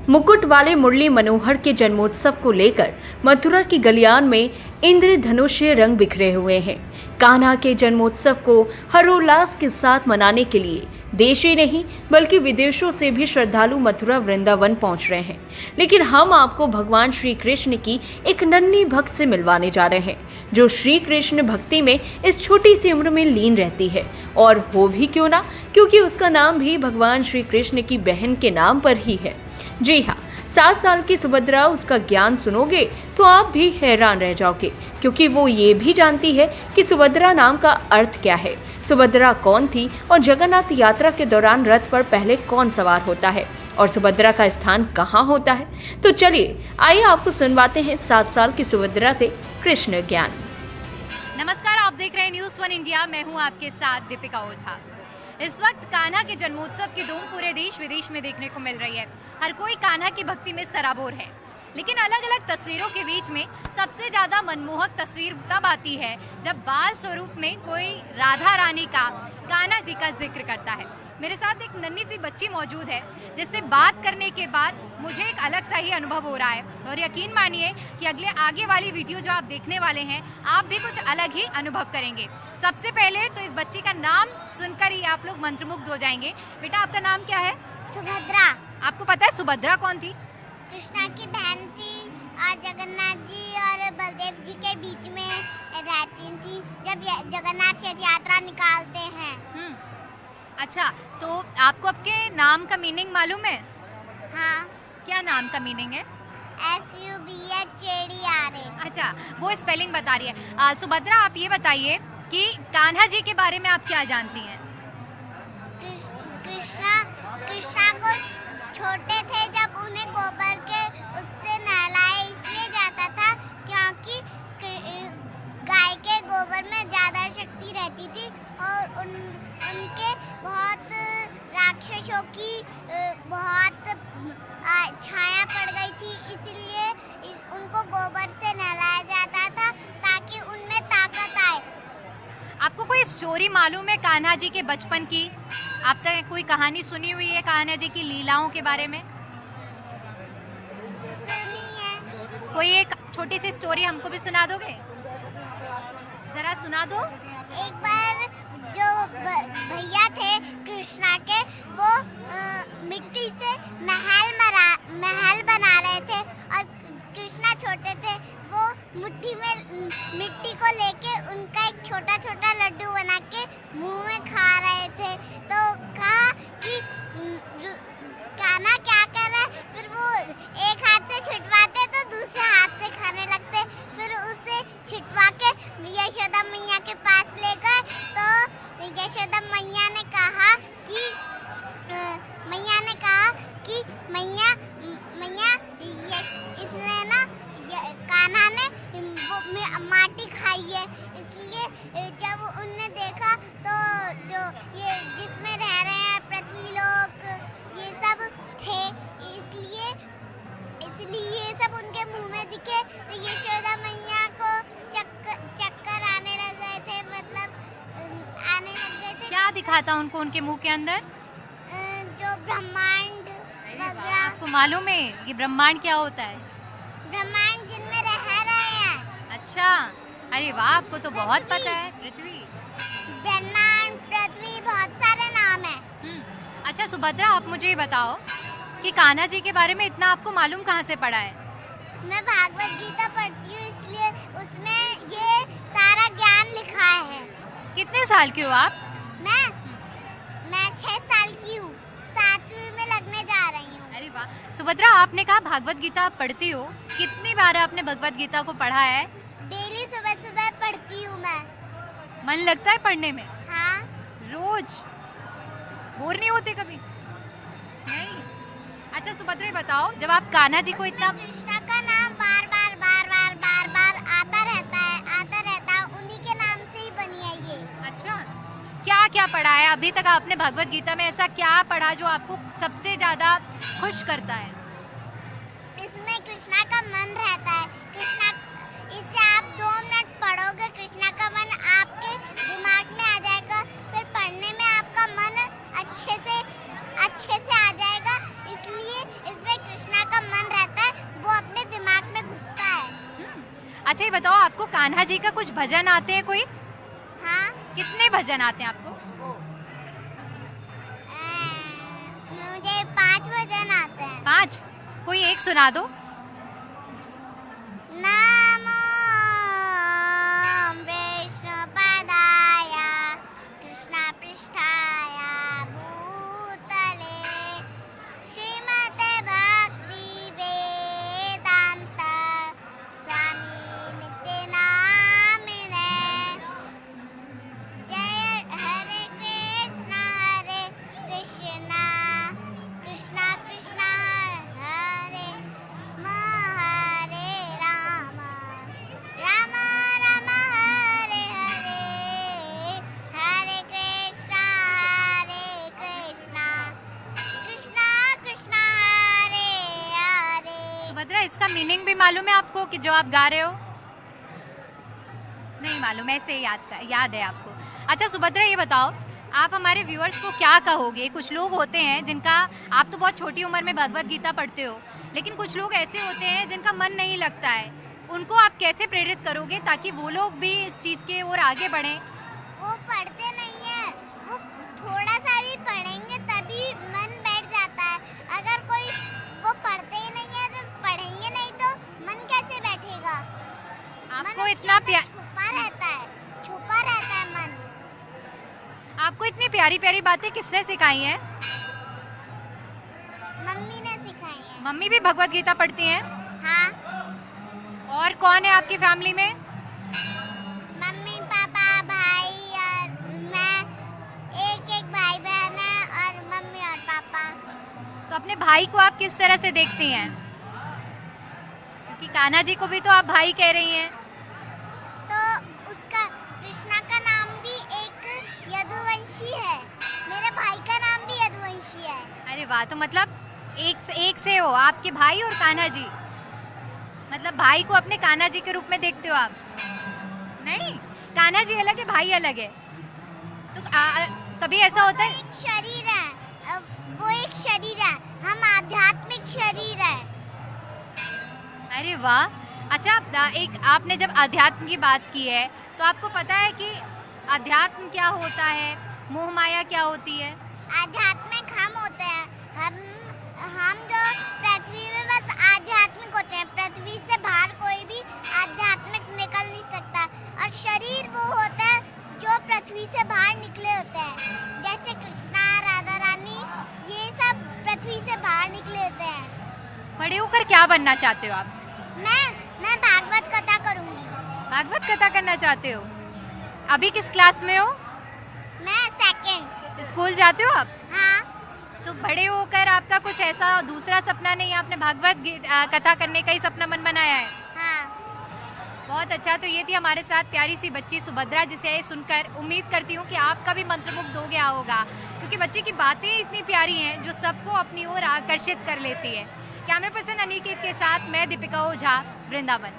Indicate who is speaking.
Speaker 1: मुकुट वाले मुरली मनोहर के जन्मोत्सव को लेकर मथुरा की गलियान में इंद्रधनुष्य रंग बिखरे हुए हैं। कान्हा के जन्मोत्सव को हर्षोल्लास के साथ मनाने के लिए देश ही नहीं बल्कि विदेशों से भी श्रद्धालु मथुरा वृंदावन पहुंच रहे हैं। लेकिन हम आपको भगवान श्री कृष्ण की एक नन्ही भक्त से मिलवाने जा रहे हैं, जो श्री कृष्ण भक्ति में इस छोटी सी उम्र में लीन रहती है। और हो भी क्यों ना, क्योंकि उसका नाम भी भगवान श्री कृष्ण की बहन के नाम पर ही है। जी हाँ, 7 साल की सुभद्रा, उसका ज्ञान सुनोगे तो आप भी हैरान रह जाओगे, क्योंकि वो ये भी जानती है कि सुभद्रा नाम का अर्थ क्या है, सुभद्रा कौन थी और जगन्नाथ यात्रा के दौरान रथ पर पहले कौन सवार होता है और सुभद्रा का स्थान कहाँ होता है। तो चलिए आइए आपको सुनवाते हैं 7 साल की सुभद्रा से कृष्ण ज्ञान।
Speaker 2: नमस्कार, आप देख रहे हैं न्यूज़ 1 इंडिया। मैं हूं आपके साथ दीपिका ओझा। इस वक्त कान्हा के जन्मोत्सव की धूम पूरे देश विदेश में देखने को मिल रही है। हर कोई कान्हा की भक्ति में सराबोर है, लेकिन अलग अलग तस्वीरों के बीच में सबसे ज्यादा मनमोहक तस्वीर तब आती है जब बाल स्वरूप में कोई राधा रानी का, कान्हा जी का जिक्र करता है। मेरे साथ एक नन्ही सी बच्ची मौजूद है, जिससे बात करने के बाद मुझे एक अलग सा ही अनुभव हो रहा है। और यकीन मानिए कि आगे वाली वीडियो जो आप देखने वाले हैं, आप भी कुछ अलग ही अनुभव करेंगे। सबसे पहले तो इस बच्ची का नाम सुनकर ही आप लोग मंत्रमुग्ध हो जाएंगे। बेटा, आपका नाम क्या है?
Speaker 3: सुभद्रा।
Speaker 2: आपको पता है सुभद्रा कौन थी?
Speaker 3: कृष्णा की बहन थी और जगन्नाथ जी और बलदेव जी के बीच में रहती थी जब जगन्नाथ यात्रा निकालते हैं।
Speaker 2: अच्छा, तो आपको आपके नाम का मीनिंग मालूम है?
Speaker 3: हाँ।
Speaker 2: क्या नाम का मीनिंग है?
Speaker 3: SUBHADRA।
Speaker 2: अच्छा, वो स्पेलिंग बता रही है। सुभद्रा, आप ये बताइए कि कान्हा जी के बारे में आप क्या जानती हैं?
Speaker 3: कृष्णा को छोटे थे जब उन्हें गोबर के उससे नहलाया इसलिए जाता था क्योंकि गाय के गोबर में ज़्यादा शक्ति रहती थी और उनके बहुत राक्षसों की बहुत छाया पड़ गई थी, इसलिए उनको गोबर से नहलाया जाता था ताकि उनमें ताकत आए।
Speaker 2: आपको कोई स्टोरी मालूम है कान्हा जी के बचपन की? आप तक कोई कहानी सुनी हुई है कान्हा जी की लीलाओं के बारे में?
Speaker 3: सुनी है।
Speaker 2: कोई एक छोटी सी स्टोरी हमको भी सुना दोगे? जरा सुना दो।
Speaker 3: एक बार जो भैया थे कृष्णा के, वो मिट्टी से महल बना रहे थे और कृष्णा छोटे थे। वो मुट्ठी में मिट्टी को लेके उनका एक छोटा छोटा लड्डू बना के मुंह में खा रहे थे। तो कहा कि कान्हा क्या कर रहा है? फिर वो एक हाथ से छिटवाते तो दूसरे हाथ से खाने लगते। फिर उसे छिटवा के यशोदा मैया के पास ले गए तो यशोदा मैया ने कहा कि मैया इसने ना कान्हा ने वो माटी खाई है। इसलिए जब उनने देखा तो जो ये जिसमें रह रहे हैं पृथ्वी लोक, ये सब थे, इसलिए ये सब उनके मुंह में दिखे तो यशोदा मैया को चक्कर आने लग गए थे, मतलब आने लग गए थे।
Speaker 2: क्या दिखा था उनको उनके मुंह के अंदर?
Speaker 3: जो ब्रह्मांड वगैरह।
Speaker 2: आपको मालूम है ये ब्रह्मांड क्या होता है?
Speaker 3: ब्रह्मांड जिनमें रह रहे हैं।
Speaker 2: अच्छा, अरे वाह, आपको तो बहुत पता है। पृथ्वी,
Speaker 3: ब्रह्मांड, पृथ्वी, बहुत सारे नाम है।
Speaker 2: अच्छा सुभद्रा, आप मुझे ये बताओ कि कान्हा जी के बारे में इतना आपको मालूम कहाँ से पड़ा है?
Speaker 3: मैं भागवत गीता पढ़ती हूँ, इसलिए उसमें ये सारा ज्ञान लिखा है।
Speaker 2: कितने साल की हो आप?
Speaker 3: मैं 6 साल की हूँ, 7वीं में लगने जा रही हूँ।
Speaker 2: अरे वाह। सुभद्रा, आपने कहा भागवत गीता आप पढ़ती हो, कितनी बार आपने भगवत गीता को पढ़ा है?
Speaker 3: डेली सुबह सुबह पढ़ती हूँ मैं।
Speaker 2: मन लगता है पढ़ने में?
Speaker 3: हाँ।
Speaker 2: रोज? बोर नहीं होते कभी? नहीं। अच्छा सुभद्रा, ये बताओ, जब आप कान्हा जी को इतना,
Speaker 3: कृष्णा का नाम बार बार आता रहता है, उन्हीं के नाम से ही बनी है ये।
Speaker 2: अच्छा, क्या क्या पढ़ा है अभी तक आपने भगवत गीता में? ऐसा क्या पढ़ा जो आपको सबसे ज्यादा खुश करता है?
Speaker 3: इसमें कृष्णा का मन रहता है। इसे आप 2 मिनट पढ़ोगे, कृष्णा का मन आपके दिमाग में आ जाएगा, फिर पढ़ने में आपका मन अच्छे से आ जाएगा। इसलिए इसमें कृष्णा
Speaker 2: अच्छा ये बताओ, आपको कान्हा जी का कुछ भजन आते हैं कोई?
Speaker 3: हाँ।
Speaker 2: कितने भजन आते हैं आपको?
Speaker 3: मुझे 5 भजन आते हैं।
Speaker 2: 5? कोई एक सुना दो।
Speaker 3: नमो वैष्णवपदाय कृष्णपृष्ठाय भूतले श्रीमते भक्ति वेदांत स्वामी नित्यानामिने जय हरे कृष्ण कृष्ण कृष्ण हरे हरे राम राम राम हरे हरे हरे कृष्ण कृष्ण कृष्ण हरे हरे।
Speaker 2: सुभद्रा, इसका मीनिंग भी मालूम है आपको कि जो आप गा रहे हो? नहीं मालूम, ऐसे ही याद है आपको। अच्छा सुभद्रा, ये बताओ, आप हमारे व्यूअर्स को क्या कहोगे? कुछ लोग होते हैं जिनका, आप तो बहुत छोटी उम्र में भगवत गीता पढ़ते हो, लेकिन कुछ लोग ऐसे होते हैं जिनका मन नहीं लगता है, उनको आप कैसे प्रेरित करोगे ताकि वो लोग भी इस चीज़ के ओर आगे बढ़ें?
Speaker 3: वो पढ़ते नहीं है, वो थोड़ा सा भी पढ़ेंगे तभी मन बैठ जाता है। अगर कोई वो पढ़ते ही नहीं है तो पढ़ेंगे नहीं तो मन कैसे बैठेगा?
Speaker 2: आपको
Speaker 3: मन
Speaker 2: इतना
Speaker 3: अपने अंदर छुपा रहता है मन।
Speaker 2: आपको इतनी प्यारी प्यारी बातें किसने सिखाई हैं?
Speaker 3: मम्मी ने सिखाई है।
Speaker 2: मम्मी भी भगवत गीता पढ़ती हैं?
Speaker 3: हाँ।
Speaker 2: और कौन है आपकी फैमिली में?
Speaker 3: मम्मी पापा भाई और मैं, एक भाई बहन है और मम्मी और पापा।
Speaker 2: तो अपने भाई को आप किस तरह से देखती हैं? क्योंकि कान्हा जी को भी तो आप भाई कह रही हैं।
Speaker 3: तो उसका कृष्णा का नाम भी एक यदुवंशी है, मेरे भाई का नाम भी यदुवंशी है।
Speaker 2: अरे वाह, तो मतलब एक से हो आपके भाई और कान्हा जी। मतलब भाई को अपने कान्हा जी के रूप में देखते हो आप? नहीं, कान्हा जी अलग है, भाई अलग है। तो कभी ऐसा होता है?
Speaker 3: एक शरीर है, वो एक शरीर है, हम आध्यात्मिक शरीर है।
Speaker 2: अरे वाह। अच्छा, एक आपने जब अध्यात्म की बात की है तो आपको पता है कि अध्यात्म क्या होता है, मोह माया क्या होती है?
Speaker 3: आध्यात्मिक हम होते हैं, हम जो पृथ्वी में बस आध्यात्मिक होते हैं, पृथ्वी से बाहर कोई भी आध्यात्मिक निकल नहीं सकता। और शरीर वो होता है जो पृथ्वी से बाहर निकले होते हैं, जैसे कृष्णा राधा रानी, ये सब पृथ्वी से बाहर निकले होते हैं।
Speaker 2: बड़े होकर क्या बनना चाहते हो आप?
Speaker 3: मैं भागवत कथा करूंगी।
Speaker 2: भागवत कथा करना चाहते हो? अभी किस क्लास में हो?
Speaker 3: मैं सेकंड।
Speaker 2: स्कूल जाते हो आप?
Speaker 3: हाँ।
Speaker 2: तो बड़े होकर आपका कुछ ऐसा दूसरा सपना नहीं, आपने भागवत कथा करने का ही सपना मन बनाया है?
Speaker 3: हाँ।
Speaker 2: बहुत अच्छा। तो ये थी हमारे साथ प्यारी सी बच्ची सुभद्रा, जिसे सुनकर उम्मीद करती हूँ कि आपका भी मंत्रमुग्ध हो गया होगा, क्योंकि बच्चे की बातें इतनी प्यारी हैं जो सबको अपनी ओर आकर्षित कर लेती है। कैमरा पर्सन अनिकेत के साथ मैं दीपिका ओझा, वृंदावन।